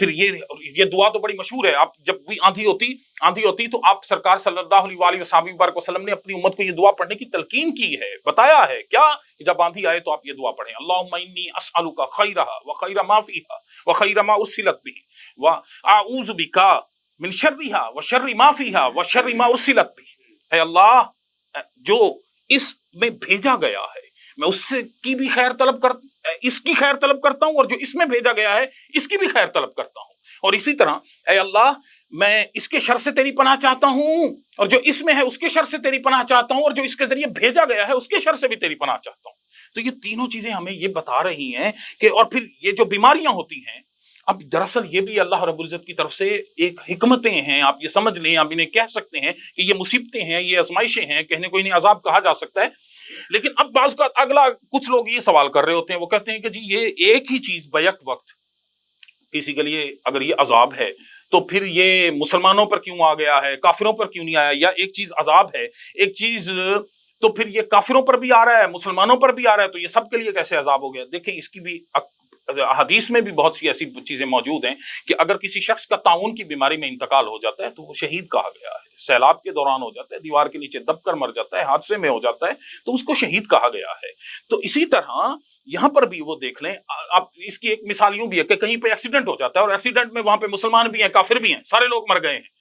پھر یہ دعا تو بڑی مشہور ہے. آپ جب بھی آندھی ہوتی تو آپ سرکار صلی اللہ علیہ وسلم نے اپنی امت کو یہ دعا پڑھنے کی تلقین کی ہے, بتایا ہے کیا, جب آندھی آئے تو آپ یہ دعا پڑھیں, اللہم انی اسألک خیرہا وخیر ما فیہا وخیر ما ارسلت بہ واعوذ بک من شرہا وشر ما فیہا وشر ما ارسلت بہ. اے اللہ جو اس میں بھیجا گیا ہے میں اس سے کی بھی خیر طلب اس کی خیر طلب کرتا ہوں, اور جو اس میں بھیجا گیا ہے اس کی بھی خیر طلب کرتا ہوں, اور اسی طرح اے اللہ میں اس کے شر سے تیری پناہ چاہتا ہوں, اور جو اس میں ہے اس کے شر سے تیری پناہ چاہتا ہوں, اور جو اس کے ذریعے بھیجا گیا ہے اس کے شر سے بھی تیری پناہ چاہتا ہوں. تو یہ تینوں چیزیں ہمیں یہ بتا رہی ہیں کہ, اور پھر یہ جو بیماریاں ہوتی ہیں, اب دراصل یہ بھی اللہ رب العزت کی طرف سے ایک حکمتیں ہیں, آپ یہ سمجھ لیں, آپ انہیں کہہ سکتے ہیں کہ یہ مصیبتیں ہیں, یہ آزمائشیں ہیں, کہنے کو انہیں عذاب کہا جا سکتا ہے. لیکن اب بعض کا اگلا کچھ لوگ یہ سوال کر رہے ہوتے ہیں, وہ کہتے ہیں کہ جی یہ ایک ہی چیز بیک وقت کسی کے لیے اگر یہ عذاب ہے تو پھر یہ مسلمانوں پر کیوں آ گیا ہے, کافروں پر کیوں نہیں آیا, یا ایک چیز عذاب ہے ایک چیز تو پھر یہ کافروں پر بھی آ رہا ہے مسلمانوں پر بھی آ رہا ہے, تو یہ سب کے لیے کیسے عذاب ہو گیا. دیکھیں اس کی بھی حدیث میں بھی بہت سی ایسی چیزیں موجود ہیں کہ اگر کسی شخص کا طاعون کی بیماری میں انتقال ہو جاتا ہے تو وہ شہید کہا گیا ہے, سیلاب کے دوران ہو جاتا ہے, دیوار کے نیچے دب کر مر جاتا ہے, حادثے میں ہو جاتا ہے تو اس کو شہید کہا گیا ہے. تو اسی طرح یہاں پر بھی وہ دیکھ لیں, آپ اس کی ایک مثال یوں بھی ہے کہ کہیں پہ ایکسیڈنٹ ہو جاتا ہے, اور ایکسیڈنٹ میں وہاں پہ مسلمان بھی ہیں کافر بھی ہیں, سارے لوگ مر گئے ہیں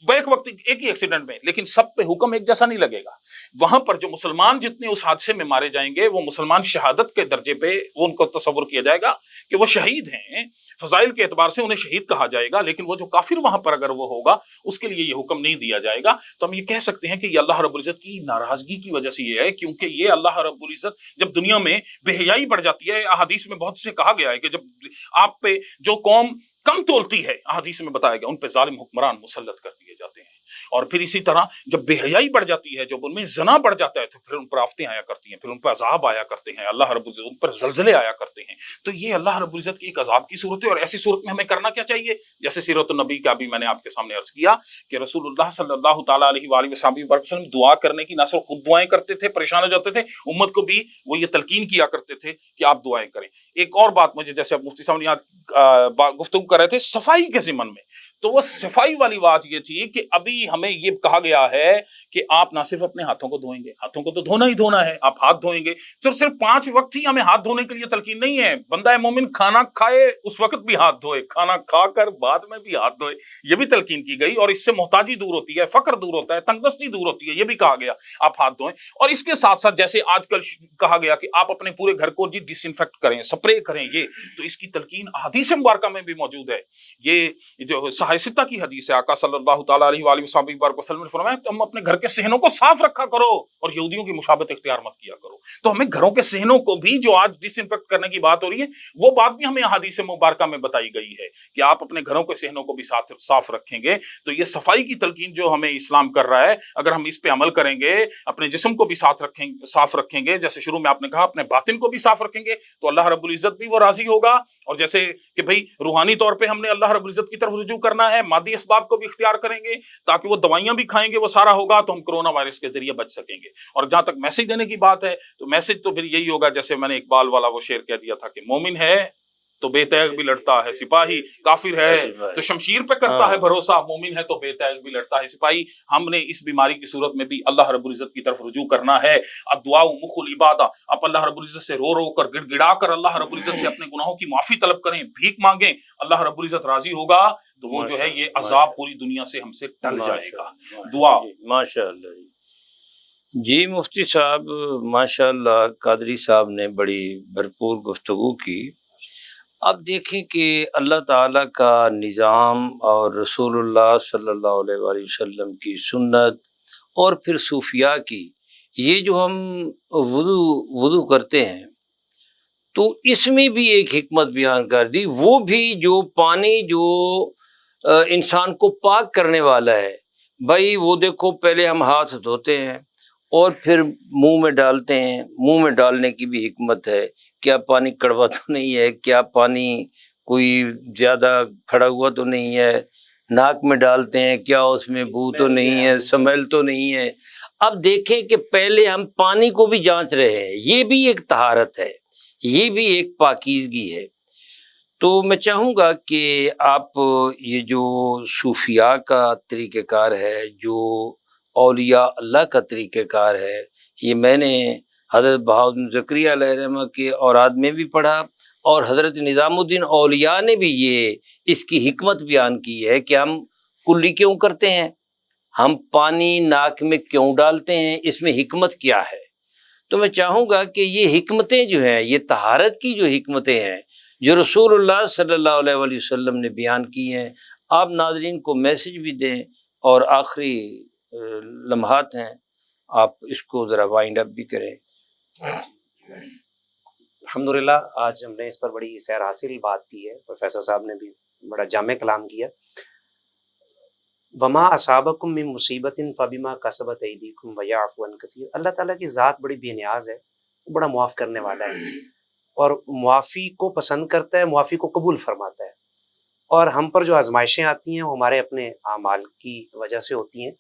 بیک وقت ایک ہی ایکسیڈنٹ میں, لیکن سب پہ حکم ایک جیسا نہیں لگے گا. وہاں پر جو مسلمان جتنے اس حادثے میں مارے جائیں گے وہ مسلمان شہادت کے درجے پہ ان کو تصور کیا جائے گا کہ وہ شہید ہیں, فضائل کے اعتبار سے انہیں شہید کہا جائے گا, لیکن وہ جو کافر وہاں پر اگر وہ ہوگا اس کے لیے یہ حکم نہیں دیا جائے گا. تو ہم یہ کہہ سکتے ہیں کہ یہ اللہ رب العزت کی ناراضگی کی وجہ سے یہ ہے, کیونکہ یہ اللہ رب العزت جب دنیا میں بے حیائی بڑھ جاتی ہے, احادیث میں بہت سے کہا گیا ہے کہ جب آپ پہ جو قوم کم تولتی ہے, احادیث میں بتایا گیا ان پہ ظالم حکمران مسلط کر دیے جاتے ہیں. اور پھر اسی طرح جب بے حیائی بڑھ جاتی ہے, جب ان میں زنا بڑھ جاتا ہے تو پھر ان پر آفتیں آیا کرتی ہیں, پھر ان پر عذاب آیا کرتے ہیں, اللہ رب العزت ان پر زلزلے آیا کرتے ہیں. تو یہ اللہ رب العزت کی ایک عذاب کی صورت ہے, اور ایسی صورت میں ہمیں کرنا کیا چاہیے, جیسے سیرت النبی کا بھی میں نے آپ کے سامنے عرض کیا کہ رسول اللہ صلی اللہ تعالیٰ علیہ وآلہ وسلم دعا کرنے کی نہ صرف خود دعائیں کرتے تھے, پریشان ہو جاتے تھے, امت کو بھی وہ یہ تلقین کیا کرتے تھے کہ آپ دعائیں کریں. ایک اور بات مجھے, جیسے اب مفتی صاحب نے یہاں گفتگو کر رہے تھے صفائی کے ضمن میں, تو وہ صفائی والی بات یہ تھی کہ ابھی ہمیں یہ کہا گیا ہے کہ آپ نہ صرف اپنے ہاتھوں کو دھوئیں گے, ہاتھوں کو تو دھونا ہی دھونا ہے, آپ ہاتھ دھوئیں گے, تو صرف 5 وقت ہی ہمیں ہاتھ دھونے کے لیے تلقین نہیں ہے. بندہ مومن کھانا کھائے اس وقت بھی ہاتھ دھوئے, کھانا کھا کر بعد میں بھی ہاتھ دھوئے, یہ بھی تلقین کی گئی, اور اس سے محتاجی دور ہوتی ہے, فقر دور ہوتا ہے, تنگدستی دور ہوتی ہے, یہ بھی کہا گیا آپ ہاتھ دھوئیں. اور اس کے ساتھ ساتھ جیسے آج کل کہا گیا کہ آپ اپنے پورے گھر کو ڈس انفیکٹ کریں, سپرے کریں, یہ تو اس کی تلقین احادیث مبارکہ میں بھی موجود ہے. یہ جو صحیح ستہ کی حدیث ہے, آقا صلی اللہ تعالیٰ علیہ وآلہ وسلم نے فرمایا تم اپنے گھر کے صحنوں کو صاف رکھا کرو اور یہودیوں کی مشابہت اختیار مت کیا کرو. تو ہمیں گھروں کے صحنوں کو بھی, جو آج ڈس انفیکٹ کرنے کی بات ہو رہی ہے, وہ بات بھی ہمیں احادیث مبارکہ میں بتائی گئی ہے کہ آپ اپنے گھروں کے صحنوں کو بھی صاف رکھیں گے. تو یہ صفائی کی تلقین جو ہمیں اسلام کر رہا ہے, اگر ہم اس پہ عمل کریں گے, اپنے جسم کو بھی صاف رکھیں گے, جیسے شروع میں آپ نے کہا اپنے باطن کو بھی صاف رکھیں گے, تو اللہ رب العزت بھی وہ راضی ہوگا. اور جیسے کہ بھئی روحانی طور پہ ہم نے اللہ رب العزت کی طرف رجوع کرنا ہے, مادی اسباب کو بھی اختیار کریں گے تاکہ وہ دوائیاں بھی کھائیں گے, وہ سارا ہوگا تو ہم کرونا وائرس کے ذریعے بچ سکیں گے. اور جہاں تک میسج دینے کی بات ہے تو میسج تو پھر یہی ہوگا, جیسے میں نے اقبال والا وہ شعر کہہ دیا تھا کہ مومن ہے تو بے تیغ بھی لڑتا ہے سپاہی, کافر ہے تو شمشیر پہ کرتا ہے بھروسہ, مومن ہے تو بے تیغ بھی لڑتا ہے سپاہی. ہم نے اس بیماری کی صورت میں بھی اللہ رب العزت کی طرف رجوع کرنا ہے. الدعاء مخ العبادہ, آپ اللہ رب العزت سے رو رو کر, گڑ گڑا کر اللہ رب العزت سے اپنے گناہوں کی معافی طلب کریں, بھیک مانگیں, اللہ رب العزت راضی ہوگا تو وہ جو ہے یہ عذاب پوری دنیا سے ہم سے ٹل جائے گا. دعا. ماشاءاللہ جی مفتی صاحب, ماشاءاللہ قادری صاحب نے بڑی بھرپور گفتگو کی. اب دیکھیں کہ اللہ تعالیٰ کا نظام اور رسول اللہ صلی اللہ علیہ وآلہ وسلم کی سنت اور پھر صوفیاء کی یہ جو ہم وضو کرتے ہیں تو اس میں بھی ایک حکمت بیان کر دی, وہ بھی جو پانی جو انسان کو پاک کرنے والا ہے. بھائی وہ دیکھو پہلے ہم ہاتھ دھوتے ہیں اور پھر منہ میں ڈالتے ہیں, منہ میں ڈالنے کی بھی حکمت ہے, کیا پانی کڑوا تو نہیں ہے, کیا پانی کوئی زیادہ کھڑا ہوا تو نہیں ہے, ناک میں ڈالتے ہیں کیا اس میں بو تو نہیں ہے, سمیل تو نہیں ہے. اب دیکھیں کہ پہلے ہم پانی کو بھی جانچ رہے ہیں, یہ بھی ایک طہارت ہے, یہ بھی ایک پاکیزگی ہے. تو میں چاہوں گا کہ آپ یہ جو صوفیاء کا طریقہ کار ہے، جو اولیاء اللہ کا طریقہ کار ہے، یہ میں نے حضرت بہاؤالدین زکریا علیہ الرحمہ کے اوراد میں بھی پڑھا، اور حضرت نظام الدین اولیاء نے بھی اس کی حکمت بیان کی ہے کہ ہم کلی کیوں کرتے ہیں، ہم پانی ناک میں کیوں ڈالتے ہیں، اس میں حکمت کیا ہے۔ تو میں چاہوں گا کہ یہ حکمتیں جو ہیں، یہ طہارت کی جو حکمتیں ہیں جو رسول اللہ صلی اللہ علیہ وآلہ وسلم نے بیان کی ہیں، آپ ناظرین کو میسج بھی دیں، اور آخری لمحات ہیں، آپ اس کو ذرا وائنڈ اپ بھی کریں۔ الحمدللہ آج ہم نے اس پر بڑی سیر حاصل بات کی ہے، پروفیسر صاحب نے بھی بڑا جامع کلام کیا۔ وما اصابکم من مصیبت فبما کسبت ایدیکم ویعفو عن کثیر۔ اللہ تعالیٰ کی ذات بڑی بے نیاز ہے، وہ بڑا معاف کرنے والا ہے، اور معافی کو پسند کرتا ہے، معافی کو قبول فرماتا ہے۔ اور ہم پر جو آزمائشیں آتی ہیں وہ ہمارے اپنے اعمال کی وجہ سے ہوتی ہیں۔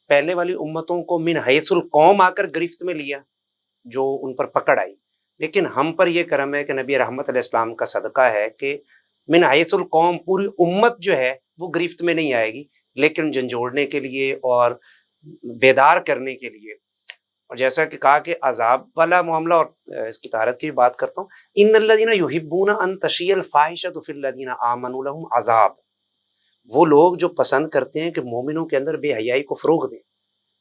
پہلے والی امتوں کو من حیث القوم آ کر گرفت میں لیا، جو ان پر پکڑ آئی، لیکن ہم پر یہ کرم ہے کہ نبی رحمت علیہ السلام کا صدقہ ہے کہ من حیث القوم پوری امت جو ہے وہ گرفت میں نہیں آئے گی، لیکن جھنجھوڑنے کے لیے اور بیدار کرنے کے لیے۔ اور جیسا کہ کہا کہ عذاب والا معاملہ، اور اس کی طہارت کی بھی بات کرتا ہوں، ان الذین یحبون ان تشیع الفاحشۃ فی الذین آمنوا لہم عذاب۔ وہ لوگ جو پسند کرتے ہیں کہ مومنوں کے اندر بے حیائی کو فروغ دیں،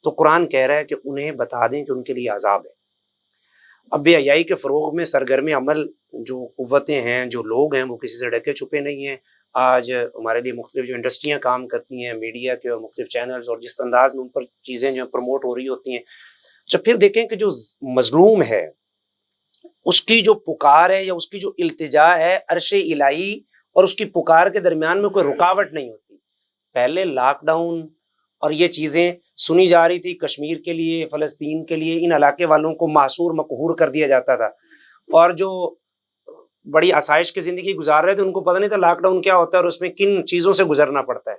تو قرآن کہہ رہا ہے کہ انہیں بتا دیں کہ ان کے لیے عذاب ہے۔ اب بے حیائی کے فروغ میں سرگرم عمل جو قوتیں ہیں، جو لوگ ہیں، وہ کسی سے ڈھکے چھپے نہیں ہیں۔ آج ہمارے لیے مختلف جو انڈسٹریاں کام کرتی ہیں، میڈیا کے اور مختلف چینلز، اور جس انداز میں ان پر چیزیں جو پروموٹ ہو رہی ہوتی ہیں، جب پھر دیکھیں کہ جو مظلوم ہے اس کی جو پکار ہے یا اس کی جو التجا ہے عرش الہی اور اس کی پکار کے درمیان میں کوئی رکاوٹ نہیں ہوتی۔ پہلے لاک ڈاؤن اور یہ چیزیں سنی جا رہی تھی کشمیر کے لیے، فلسطین کے لیے، ان علاقے والوں کو محصور مقہور کر دیا جاتا تھا، اور جو بڑی آسائش کی زندگی گزار رہے تھے ان کو پتہ نہیں تھا لاک ڈاؤن کیا ہوتا ہے اور اس میں کن چیزوں سے گزرنا پڑتا ہے۔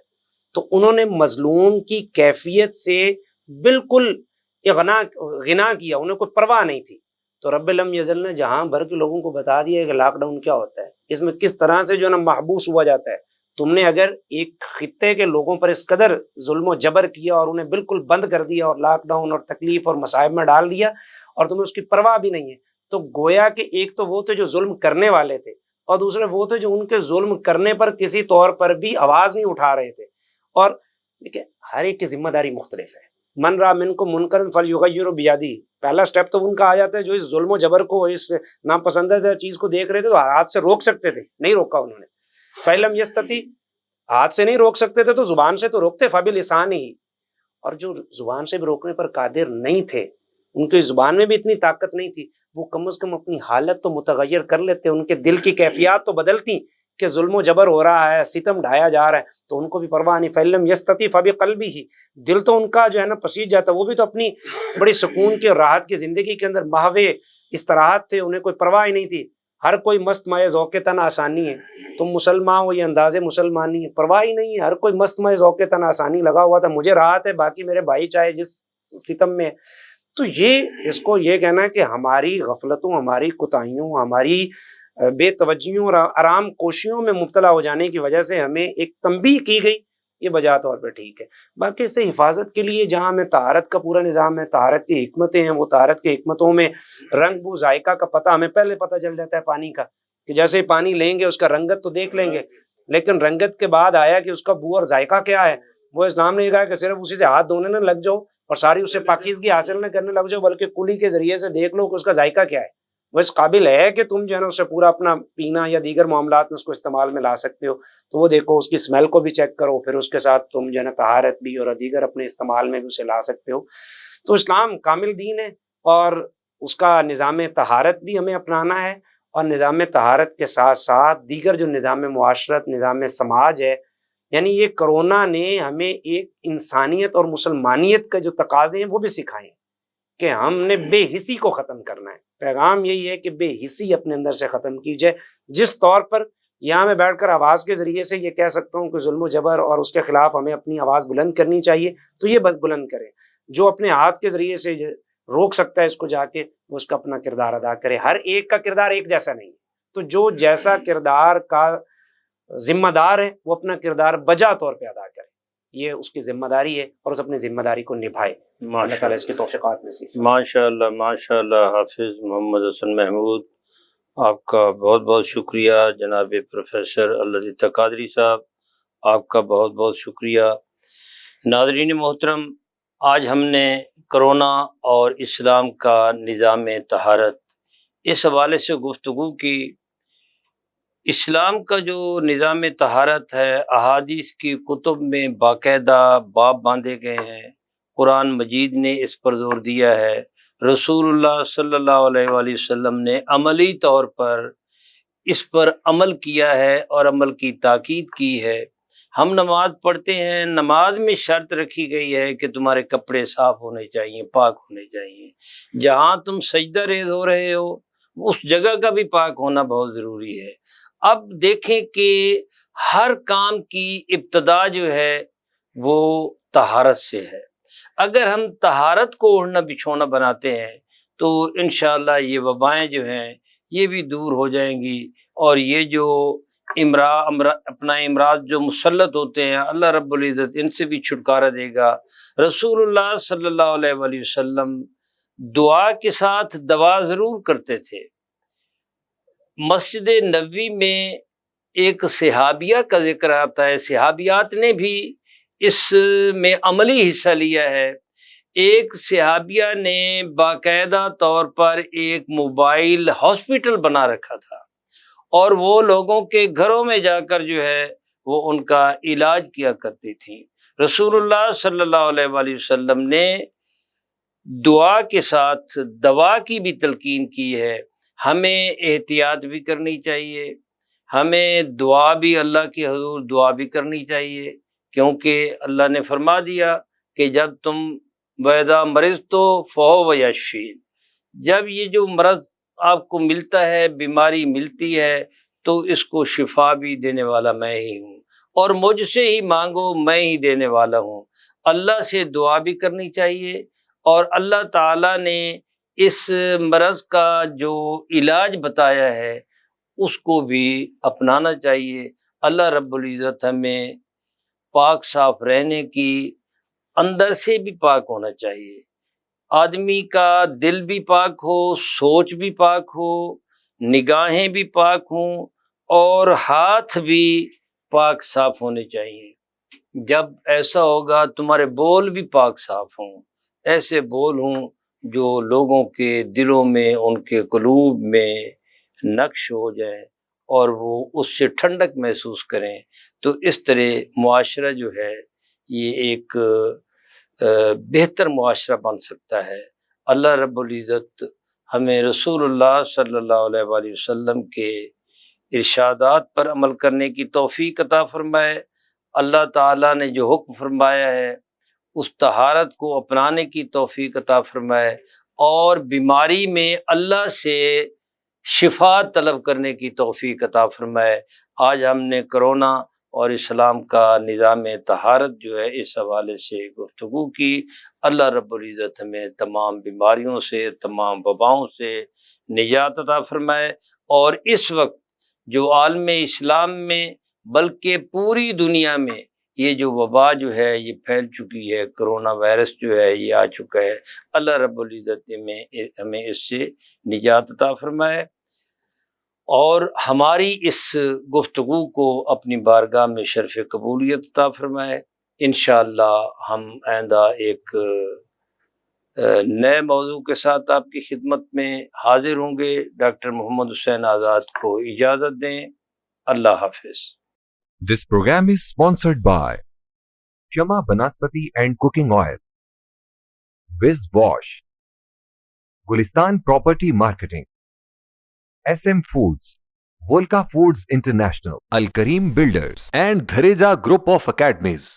تو انہوں نے مظلوم کی کیفیت سے بالکل غنا کیا، انہیں کوئی پرواہ نہیں تھی۔ تو رب لم یزل نے جہاں بھر کے لوگوں کو بتا دیا کہ لاک ڈاؤن کیا ہوتا ہے، اس میں کس طرح سے جو ہے نا محبوس ہوا جاتا ہے۔ تم نے اگر ایک خطے کے لوگوں پر اس قدر ظلم و جبر کیا اور انہیں بالکل بند کر دیا اور لاک ڈاؤن اور تکلیف اور مصائب میں ڈال دیا، اور تمہیں اس کی پرواہ بھی نہیں ہے، تو گویا کہ ایک تو وہ تھے جو ظلم کرنے والے تھے، اور دوسرے وہ تھے جو ان کے ظلم کرنے پر کسی طور پر بھی آواز نہیں اٹھا رہے تھے۔ اور دیکھیں ہر ایک کی ذمہ داری مختلف ہے۔ من را منکم منکرا فلیغیرہ بیدہ، پہلا سٹیپ تو ان کا آ جاتا ہے جو اس ظلم و جبر کو، اس ناپسندیدہ چیز کو دیکھ رہے تھے تو ہاتھ سے روک سکتے تھے، نہیں روکا انہوں نے۔ فَإِلَّمْ يَسْتَطِعْ، ہاتھ سے نہیں روک سکتے تھے تو زبان سے تو روکتے، فَبِلِسَانِهِ، اور جو زبان سے بھی روکنے پر قادر نہیں تھے، ان کی زبان میں بھی اتنی طاقت نہیں تھی، وہ کم از کم اپنی حالت تو متغیر کر لیتے، ان کے دل کی کیفیات تو بدلتی کہ ظلم و جبر ہو رہا ہے، ستم ڈھایا جا رہا ہے، تو ان کو بھی پرواہ نہیں۔ فَإِلَّمْ يَسْتَطِعْ فَبِقَلْبِهِ، دل تو ان کا جو ہے نا پسیج جاتا، وہ بھی تو اپنی بڑی سکون کی اور راحت کی زندگی کے اندر محو استراحت تھے، انہیں کوئی پرواہ ہی نہیں تھی۔ ہر کوئی مست مائے ذوق تن آسانی ہے، تم مسلمان ہو، یہ انداز مسلمانی ہے، پرواہ ہی نہیں ہے، ہر کوئی مست مائے ذوق تن آسانی لگا ہوا تھا، مجھے راحت ہے، باقی میرے بھائی چاہے جس ستم میں۔ تو یہ اس کو یہ کہنا ہے کہ ہماری غفلتوں، ہماری کوتاہیوں، ہماری بے توجہیوں اور آرام کوشیوں میں مبتلا ہو جانے کی وجہ سے ہمیں ایک تنبیہ کی گئی، یہ بجا طور پہ ٹھیک ہے۔ باقی اس سے حفاظت کے لیے جہاں ہمیں طہارت کا پورا نظام ہے، طہارت کی حکمتیں ہیں، وہ طہارت کی حکمتوں میں رنگ بو ذائقہ کا پتہ ہمیں پہلے پتہ چل جاتا ہے پانی کا، کہ جیسے پانی لیں گے اس کا رنگت تو دیکھ لیں گے، لیکن رنگت کے بعد آیا کہ اس کا بو اور ذائقہ کیا ہے، وہ اسلام نے یہ کہا کہ صرف اسی سے ہاتھ دھونے نہ لگ جاؤ اور ساری اس سے پاکیزگی حاصل نہ کرنے لگ جاؤ، بلکہ کلی کے ذریعے سے دیکھ لو کہ اس کا ذائقہ کیا ہے، وہ اس قابل ہے کہ تم جو ہے نا اس سے پورا اپنا پینا یا دیگر معاملات میں اس کو استعمال میں لا سکتے ہو، تو وہ دیکھو، اس کی اسمیل کو بھی چیک کرو، پھر اس کے ساتھ تم جو ہے نا طہارت بھی اور دیگر اپنے استعمال میں بھی اسے لا سکتے ہو۔ تو اسلام کامل دین ہے، اور اس کا نظام طہارت بھی ہمیں اپنانا ہے، اور نظام طہارت کے ساتھ ساتھ دیگر جو نظام معاشرت، نظام سماج ہے، یعنی یہ کرونا نے ہمیں ایک انسانیت اور مسلمانیت کا جو تقاضے ہیں وہ بھی سکھائے ہیں کہ ہم نے بے حسی کو ختم کرنا ہے۔ پیغام یہی ہے کہ بے حسی اپنے اندر سے ختم کی جائے۔ جس طور پر یہاں میں بیٹھ کر آواز کے ذریعے سے یہ کہہ سکتا ہوں کہ ظلم و جبر اور اس کے خلاف ہمیں اپنی آواز بلند کرنی چاہیے، تو یہ بلند کریں۔ جو اپنے ہاتھ کے ذریعے سے روک سکتا ہے اس کو، جا کے وہ اس کا اپنا کردار ادا کرے۔ ہر ایک کا کردار ایک جیسا نہیں ہے، تو جو جیسا کردار کا ذمہ دار ہے وہ اپنا کردار بجا طور پہ ادا کرے، یہ اس کی ذمہ داری ہے، اور اس اپنی ذمہ داری کو نبھائے۔ اللہ تعالیٰ اس کی توفیقات نصیب۔ ماشاء اللہ حافظ محمد حسن محمود، آپ کا بہت بہت شکریہ۔ جناب پروفیسر العزیز قادری صاحب، آپ کا بہت بہت شکریہ۔ ناظرین محترم، آج ہم نے کرونا اور اسلام کا نظام طہارت اس حوالے سے گفتگو کی۔ اسلام کا جو نظام طہارت ہے، احادیث کی کتب میں باقاعدہ باب باندھے گئے ہیں، قرآن مجید نے اس پر زور دیا ہے، رسول اللہ صلی اللہ علیہ وآلہ وسلم نے عملی طور پر اس پر عمل کیا ہے اور عمل کی تاکید کی ہے۔ ہم نماز پڑھتے ہیں، نماز میں شرط رکھی گئی ہے کہ تمہارے کپڑے صاف ہونے چاہیے، پاک ہونے چاہیے۔ جہاں تم سجدہ ریز ہو رہے ہو اس جگہ کا بھی پاک ہونا بہت ضروری ہے۔ اب دیکھیں کہ ہر کام کی ابتدا جو ہے وہ طہارت سے ہے۔ اگر ہم طہارت کو اوڑھنا بچھونا بناتے ہیں تو انشاءاللہ یہ وبائیں جو ہیں یہ بھی دور ہو جائیں گی، اور یہ جو اپنا امراض جو مسلط ہوتے ہیں اللہ رب العزت ان سے بھی چھٹکارا دے گا۔ رسول اللہ صلی اللہ علیہ وآلہ وسلم دعا کے ساتھ دوا ضرور کرتے تھے۔ مسجد نبوی میں ایک صحابیہ کا ذکر آتا ہے، صحابیات نے بھی اس میں عملی حصہ لیا ہے۔ ایک صحابیہ نے باقاعدہ طور پر ایک موبائل ہاسپٹل بنا رکھا تھا، اور وہ لوگوں کے گھروں میں جا کر جو ہے وہ ان کا علاج کیا کرتی تھیں۔ رسول اللہ صلی اللہ علیہ وآلہ وسلم نے دعا کے ساتھ دوا کی بھی تلقین کی ہے۔ ہمیں احتیاط بھی کرنی چاہیے، ہمیں دعا بھی اللہ کے حضور دعا بھی کرنی چاہیے، کیونکہ اللہ نے فرما دیا کہ جب تم وَإِذَا مَرِضْتُ فَهُوَ يَشْفِينِ، جب یہ جو مرض آپ کو ملتا ہے، بیماری ملتی ہے، تو اس کو شفا بھی دینے والا میں ہی ہوں، اور مجھ سے ہی مانگو میں ہی دینے والا ہوں۔ اللہ سے دعا بھی کرنی چاہیے، اور اللہ تعالیٰ نے اس مرض کا جو علاج بتایا ہے اس کو بھی اپنانا چاہیے۔ اللہ رب العزت ہمیں پاک صاف رہنے کی، اندر سے بھی پاک ہونا چاہیے، آدمی کا دل بھی پاک ہو، سوچ بھی پاک ہو، نگاہیں بھی پاک ہوں، اور ہاتھ بھی پاک صاف ہونے چاہیے۔ جب ایسا ہوگا تمہارے بول بھی پاک صاف ہوں، ایسے بول ہوں جو لوگوں کے دلوں میں، ان کے قلوب میں نقش ہو جائیں اور وہ اس سے ٹھنڈک محسوس کریں، تو اس طرح معاشرہ جو ہے یہ ایک بہتر معاشرہ بن سکتا ہے۔ اللہ رب العزت ہمیں رسول اللہ صلی اللہ علیہ وآلہ وسلم کے ارشادات پر عمل کرنے کی توفیق عطا فرمائے۔ اللہ تعالیٰ نے جو حکم فرمایا ہے اس طہارت کو اپنانے کی توفیق عطا فرمائے، اور بیماری میں اللہ سے شفا طلب کرنے کی توفیق عطا فرمائے۔ آج ہم نے کرونا اور اسلام کا نظام طہارت جو ہے اس حوالے سے گفتگو کی۔ اللہ رب العزت ہمیں تمام بیماریوں سے، تمام وباؤں سے نجات عطا فرمائے، اور اس وقت جو عالم اسلام میں بلکہ پوری دنیا میں یہ جو وبا جو ہے یہ پھیل چکی ہے، کرونا وائرس جو ہے یہ آ چکا ہے، اللہ رب العزت ہمیں اس سے نجات عطا فرمائے، اور ہماری اس گفتگو کو اپنی بارگاہ میں شرف قبولیت عطا فرمائے۔ انشاءاللہ ہم آئندہ ایک نئے موضوع کے ساتھ آپ کی خدمت میں حاضر ہوں گے۔ ڈاکٹر محمد حسین آزاد کو اجازت دیں۔ اللہ حافظ۔ This program is sponsored by Shama Banaspati and Cooking Oil, Wiz Wash, Gulistan Property Marketing, SM Foods, Volca Foods International, Al Kareem Builders, and Dhareja Group of Academies.